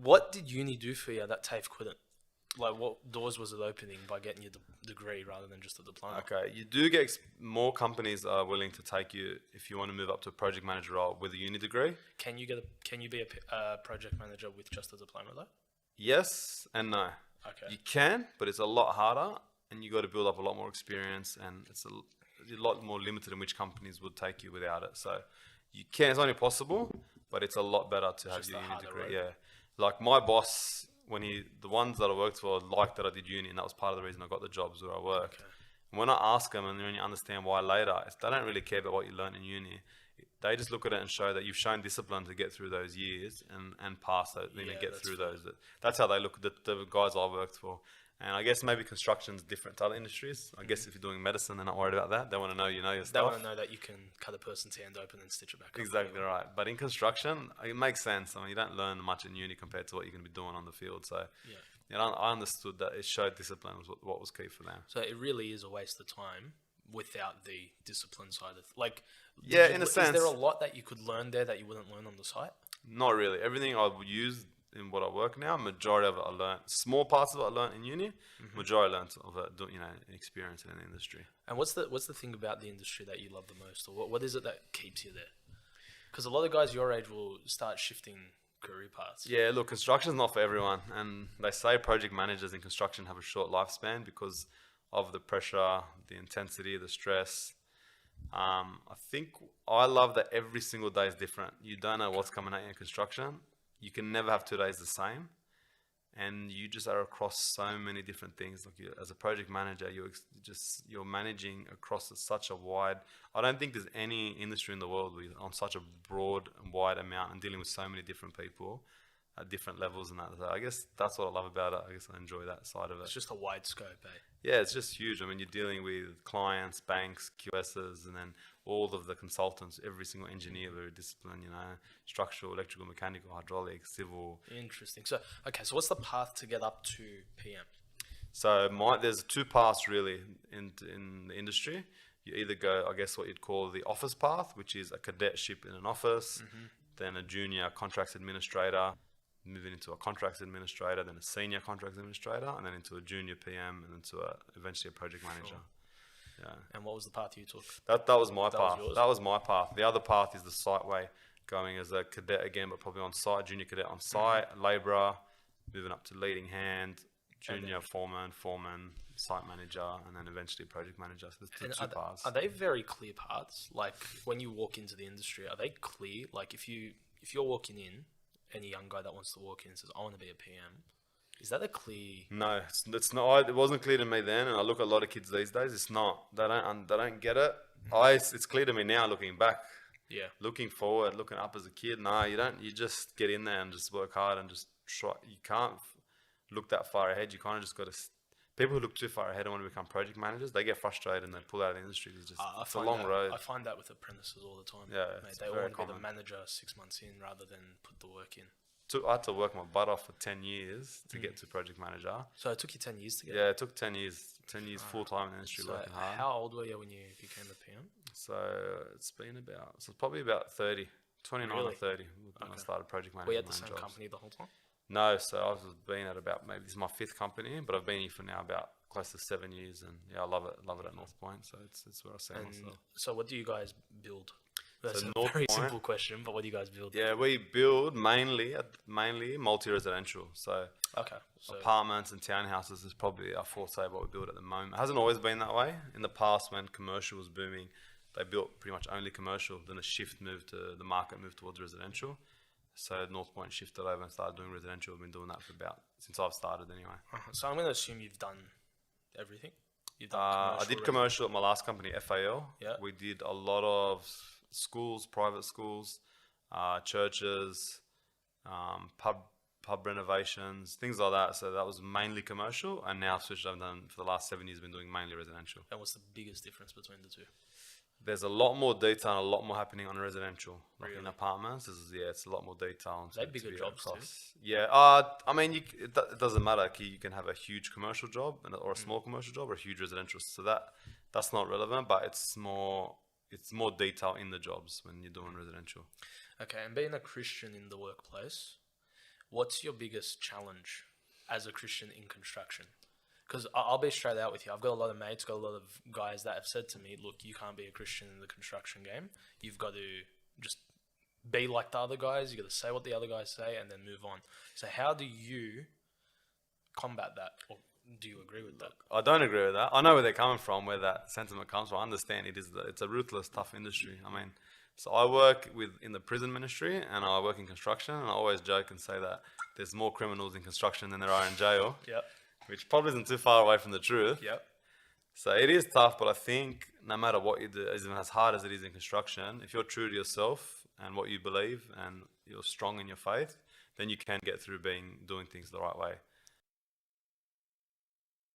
What did uni do for you that TAFE couldn't? Like, what doors was it opening by getting your degree rather than just a diploma? Okay, you do get more companies are willing to take you if you want to move up to a project manager role with a uni degree. Can you can you be a project manager with just a diploma though? Yes and no. Okay. You can, but it's a lot harder, and you got to build up a lot more experience, and it's a lot more limited in which companies would take you without it. So you can. It's only possible, but it's a lot better to have Just your a uni harder degree. road. Yeah, like my boss, the ones that I worked for liked that I did uni, and that was part of the reason I got the jobs where I worked. Okay. And when I ask them, and then you understand why later, they don't really care about what you learn in uni. They just look at it and show that you've shown discipline to get through those years and pass those, Yeah, get that's through fair. those. That's how they look at the guys I worked for. And I guess maybe construction's different to other industries. I guess if you're doing medicine, they're not worried about that. They want to know you know your They want stuff. to know that you can cut a person's hand open and stitch it back up. Exactly right. But in construction, it makes sense. I mean, you don't learn much in uni compared to what you're going to be doing on the field. So, Yeah. you know, I understood that it showed discipline was what was key for them. So it really is a waste of time without the discipline side of like. Yeah, in a Is sense. there a lot that you could learn there that you wouldn't learn on the site? Not really. Everything I would use in what I work now, majority of it I learned. Small parts of it I learned in uni. Majority I learned of it, experience in the industry. And what's the thing about the industry that you love the most, or what is it that keeps you there? Because a lot of guys your age will start shifting career paths. Yeah, look, construction's not for everyone, and they say project managers in construction have a short lifespan because of the pressure, the intensity, the stress. I think I love that every single day is different. You don't know what's coming at you in construction. You can never have 2 days the same, and you just are across so many different things. Like as a project manager, you're managing across such a wide. I don't think there's any industry in the world on such a broad and wide amount and dealing with so many different people at different levels and that. So I guess that's what I love about it. I guess I enjoy that side of it. It's just a wide scope, eh? Yeah, it's just huge. I mean, you're dealing with clients, banks, QSs, and then all of the consultants, every single engineer, very disciplined, structural, electrical, mechanical, hydraulic, civil. Interesting. So, okay, so what's the path to get up to PM? So there's 2 paths really in the industry. You either go, I guess, what you'd call the office path, which is a cadetship in an office, then a junior contracts administrator, moving into a contracts administrator, then a senior contracts administrator, and then into a junior PM, and into eventually a project manager. Sure. Yeah. And what was the path you took? That was my That was path. yours? That was my path. The other path is the site way, going as a cadet again, but probably on site, junior cadet on site, labourer, moving up to leading hand, junior foreman, site manager, and then eventually project manager. So there's two paths. Are they very clear paths? Like when you walk into the industry, are they clear? Like if you're walking in, any young guy that wants to walk in and says, "I want to be a PM," is that a clear? No, it's not. It wasn't clear to me then, and I look at a lot of kids these days. It's not. They don't get it. It's clear to me now, looking back. Yeah. Looking forward, looking up as a kid. No, you don't. You just get in there and just work hard and just try. You can't look that far ahead. You kind of just got to. People who look too far ahead and want to become project managers, they get frustrated and they pull out of the industry. It's a long road. I find that with apprentices all the time. Yeah, Mate, it's they all very want to be the common. manager 6 months in rather than put the work in. I had to work my butt off for 10 years to get to project manager. So it took you 10 years to get. Yeah, it took 10 years. 10 years full time in the industry, So working hard. how old were you when you became a PM? So it's probably about 30, 29 Really? or 30 when I Okay. started project management. Were you at the same company the whole time? No, so I've been at about, maybe this is my 5th company, but I've been here for now about close to 7 years, and yeah, I love it at North Point. So it's where I see And myself. so what do you guys build? That's a North very Point- simple question, but what do you guys build? Yeah, we build mainly multi-residential. So Okay. So apartments and townhouses is probably our forte, what we build at the moment. It hasn't always been that way. In the past, when commercial was booming, they built pretty much only commercial. Then the market moved towards residential. So North Point shifted over and started doing residential. We've been doing that since I've started anyway. so I'm going to assume you've done everything. You've done I did commercial at my last company, FAL. Yeah. We did a lot of schools, private schools, churches, pub renovations, things like that. So that was mainly commercial, and now I've switched. I've done for the last 7 years. Been doing mainly residential. And what's the biggest difference between the two? There's a lot more detail and a lot more happening on residential. Like in Really? apartments, it's a lot more detail. They bigger jobs too? Yeah, I mean, it doesn't matter. You can have a huge commercial job or a small commercial job or a huge residential. So that's not relevant, but it's more detail in the jobs when you're doing residential. Okay, and being a Christian in the workplace, What's your biggest challenge as a Christian in construction? Because I'll be straight out with you. I've got a lot of mates, got a lot of guys that have said to me, look, you can't be a Christian in the construction game. You've got to just be like the other guys. You've got to say what the other guys say and then move on. So how do you combat that? Or do you agree with that? I don't agree with that. I know where they're coming from, where that sentiment comes from. I understand it's a ruthless, tough industry. I mean, so I work in the prison ministry and I work in construction, and I always joke and say that there's more criminals in construction than there are in jail. Yep. Which probably isn't too far away from the truth. Yep. So it is tough, but I think no matter what you do, even as hard as it is in construction, if you're true to yourself and what you believe and you're strong in your faith, then you can get through doing things the right way.